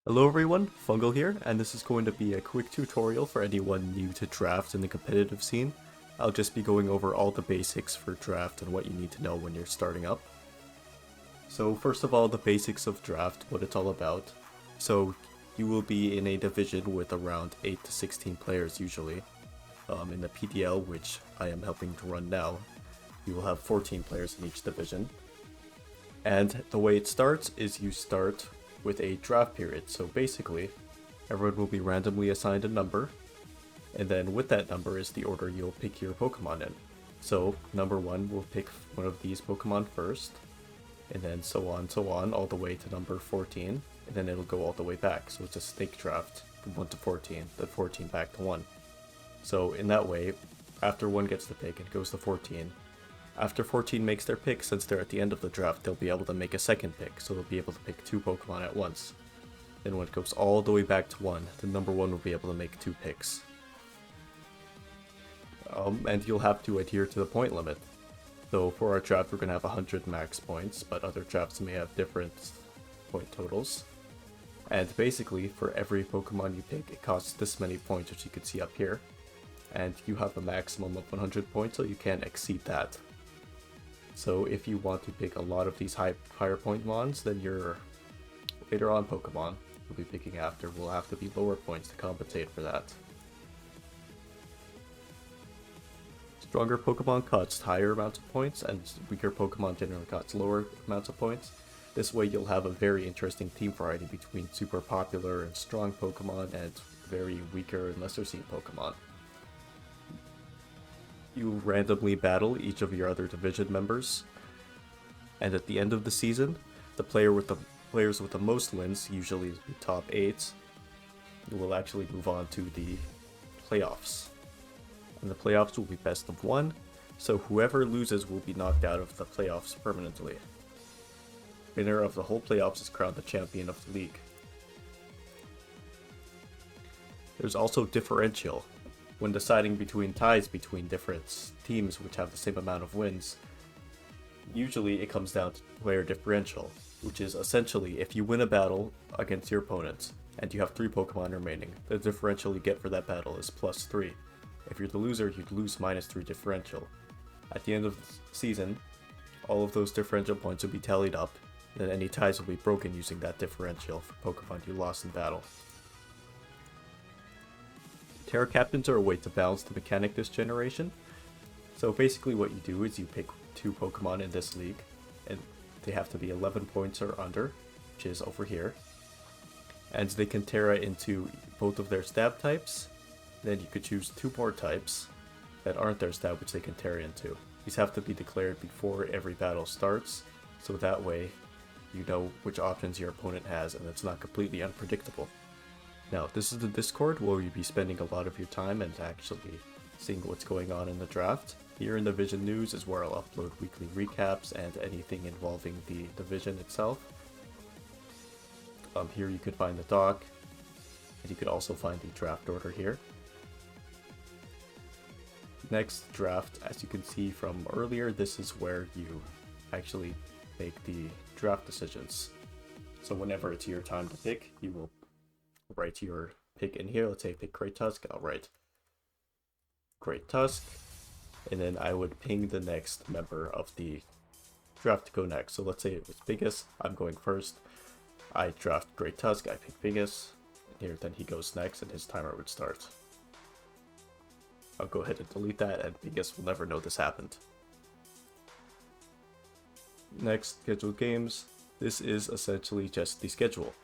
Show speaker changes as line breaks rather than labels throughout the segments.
Hello everyone, Fungal here, and this is going to be a quick tutorial for anyone new to draft in the competitive scene. I'll just be going over all the basics for draft and what you need to know when you're starting up. So first of all, the basics of draft, what it's all about. So you will be in a division with around 8 to 16 players usually. In the PDL, which I am helping to run now, you will have 14 players in each division. And the way it starts is you start with a draft period. So basically, everyone will be randomly assigned a number, and then with that number is the order you'll pick your Pokemon in. So number 1 will pick one of these Pokemon first, and then so on, all the way to number 14, and then it'll go all the way back. So it's a snake draft from 1 to 14, then 14 back to 1. So in that way, after 1 gets the pick, it goes to 14. After 14 makes their pick, since they're at the end of the draft, they'll be able to make a second pick, so they'll be able to pick 2 Pokemon at once. Then when it goes all the way back to 1, the number 1 will be able to make 2 picks. And you'll have to adhere to the point limit. So for our draft, we're going to have 100 max points, but other drafts may have different point totals. And basically, for every Pokemon you pick, it costs this many points, which you can see up here. And you have a maximum of 100 points, so you can't exceed that. So if you want to pick a lot of these higher point mons, then your later on Pokemon you'll be picking after will have to be lower points to compensate for that. Stronger Pokemon cost higher amounts of points, and weaker Pokemon generally cost lower amounts of points. This way you'll have a very interesting team variety between super popular and strong Pokemon and very weaker and lesser seen Pokemon. You randomly battle each of your other division members, and at the end of the season, the players with the most wins, usually the top 8, will actually move on to the playoffs. And the playoffs will be best of 1, so whoever loses will be knocked out of the playoffs permanently. Winner of the whole playoffs is crowned the champion of the league. There's also differential. When deciding between ties between different teams which have the same amount of wins, usually it comes down to player differential, which is essentially if you win a battle against your opponent and you have 3 Pokemon remaining, the differential you get for that battle is +3. If you're the loser, you'd lose -3 differential. At the end of the season, all of those differential points will be tallied up, and then any ties will be broken using that differential for Pokemon you lost in battle. Tera captains are a way to balance the mechanic this generation. So basically what you do is you pick 2 Pokemon in this league, and they have to be 11 points or under, which is over here. And they can Tera into both of their stab types. Then you could choose 2 more types that aren't their stab, which they can Tera into. These have to be declared before every battle starts, so that way you know which options your opponent has and it's not completely unpredictable. Now, this is the Discord where you'll be spending a lot of your time and actually seeing what's going on in the draft. Here in the Division News is where I'll upload weekly recaps and anything involving the division itself. Here you could find the doc, and you could also find the draft order here. Next, draft, as you can see from earlier, this is where you actually make the draft decisions. So whenever it's your time to pick, you will write your pick in here. Let's say pick Great Tusk, I'll write Great Tusk, and then I would ping the next member of the draft to go next. So let's say it was Biggest, I'm going first, I draft Great Tusk, I pick Biggest, and here then he goes next and his timer would start. I'll go ahead and delete that, and Biggest will never know this happened. Next, scheduled games. This is essentially just the schedule.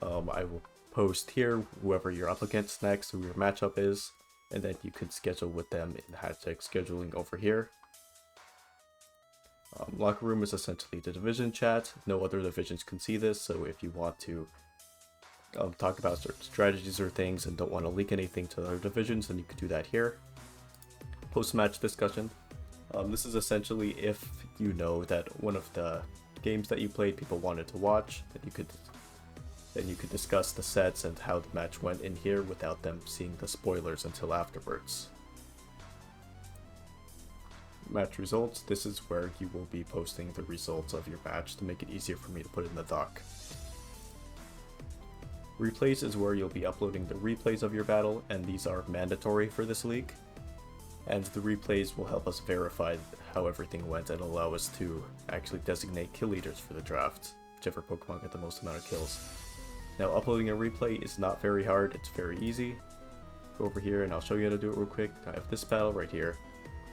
I will post here whoever you're up against next, who your matchup is, and then you can schedule with them in #scheduling over here. Locker room is essentially the division chat. No other divisions can see this, so if you want to talk about certain strategies or things and don't want to leak anything to other divisions, then you can do that here. Post-match discussion. This is essentially if you know that one of the games that you played people wanted to watch, then you could discuss the sets and how the match went in here without them seeing the spoilers until afterwards. Match results. This is where you will be posting the results of your match to make it easier for me to put in the doc. Replays is where you'll be uploading the replays of your battle, and these are mandatory for this league. And the replays will help us verify how everything went and allow us to actually designate kill leaders for the draft, whichever Pokemon get the most amount of kills. Now, uploading a replay is not very hard, it's very easy. Go over here and I'll show you how to do it real quick. I have this battle right here.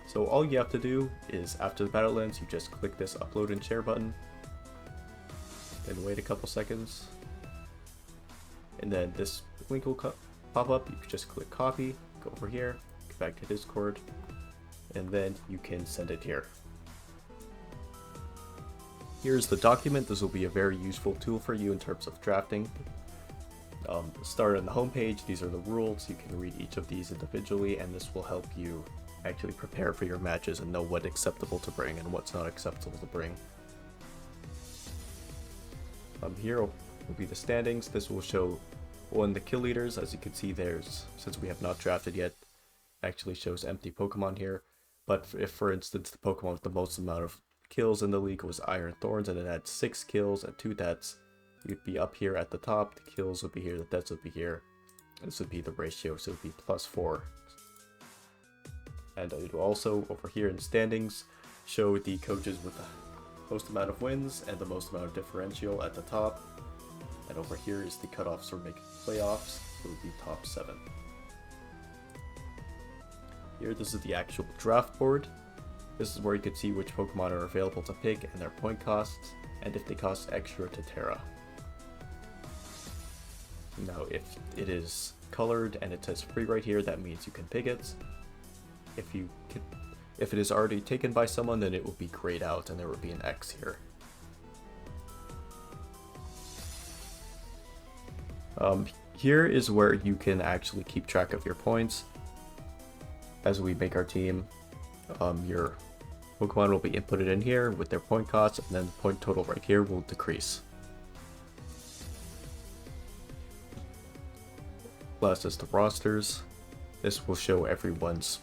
So all you have to do is, after the battle ends, you just click this upload and share button. Then wait a couple seconds. And then this link will pop up. You can just click copy, go over here, go back to Discord, and then you can send it here. Here's the document. This will be a very useful tool for you in terms of drafting. Start on the home page. These are the rules. You can read each of these individually, and this will help you actually prepare for your matches and know what's acceptable to bring and what's not acceptable to bring. Here will be the standings. This will show the kill leaders. As you can see, since we have not drafted yet, actually shows empty Pokemon here. But if, for instance, the Pokemon with the most amount of kills in the league was Iron Thorns and it had 6 kills and 2 deaths, you'd be up here at the top. The kills would be here, the deaths would be here. This would be the ratio, so it would be +4. And it will also, over here in standings, show the coaches with the most amount of wins and the most amount of differential at the top. And over here is the cutoffs for making playoffs, so it would be top 7. Here, this is the actual draft board. This is where you can see which Pokemon are available to pick and their point costs, and if they cost extra to Tera. Now, if it is colored and it says free right here, that means you can pick it. If it is already taken by someone, then it will be grayed out and there will be an X here. Here is where you can actually keep track of your points. As we make our team, your Pokemon will be inputted in here with their point costs, and then the point total right here will decrease. Last is the rosters. This will show everyone's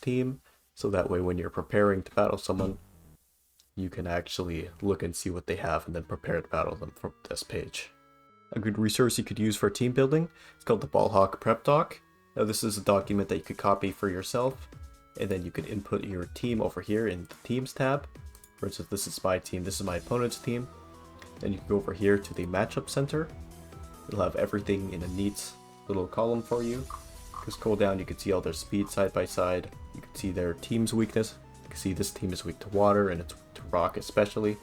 team, so that way when you're preparing to battle someone, you can actually look and see what they have and then prepare to battle them from this page. A good resource you could use for team building is called the BallHawk Prep Doc. Now this is a document that you could copy for yourself, and then you could input your team over here in the Teams tab. For instance, this is my team, this is my opponent's team. Then you can go over here to the Matchup Center. It'll have everything in a neat little column for you. Just scroll down, you can see all their speed side by side. You can see their team's weakness. You can see this team is weak to water and it's weak to rock especially.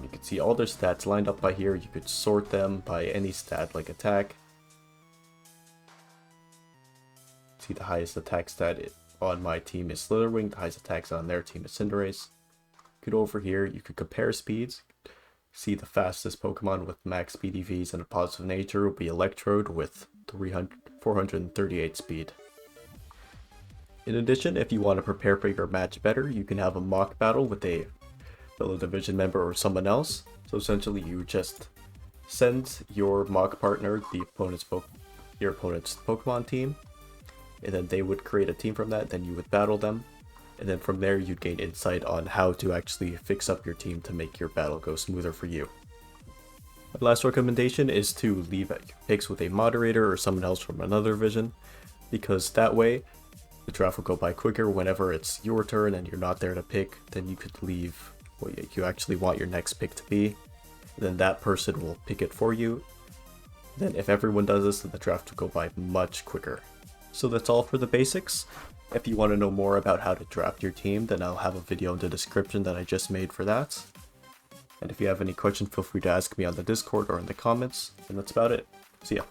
You can see all their stats lined up by here. You could sort them by any stat like attack. See the highest attack stat on my team is Slitherwing. The highest attacks on their team is Cinderace. You could go over here, you could compare speeds. See the fastest Pokemon with max speed EVs and a positive nature will be Electrode with 438 speed. In addition, if you want to prepare for your match better, you can have a mock battle with a fellow division member or someone else. So essentially you just send your mock partner your opponent's Pokemon team, and then they would create a team from that, then you would battle them, and then from there you'd gain insight on how to actually fix up your team to make your battle go smoother for you. My last recommendation is to leave your picks with a moderator or someone else from another division, because that way the draft will go by quicker. Whenever it's your turn and you're not there to pick, then you could leave what you actually want your next pick to be. Then that person will pick it for you. Then if everyone does this, then the draft will go by much quicker. So that's all for the basics. If you want to know more about how to draft your team, then I'll have a video in the description that I just made for that. And if you have any questions, feel free to ask me on the Discord or in the comments. And that's about it. See ya.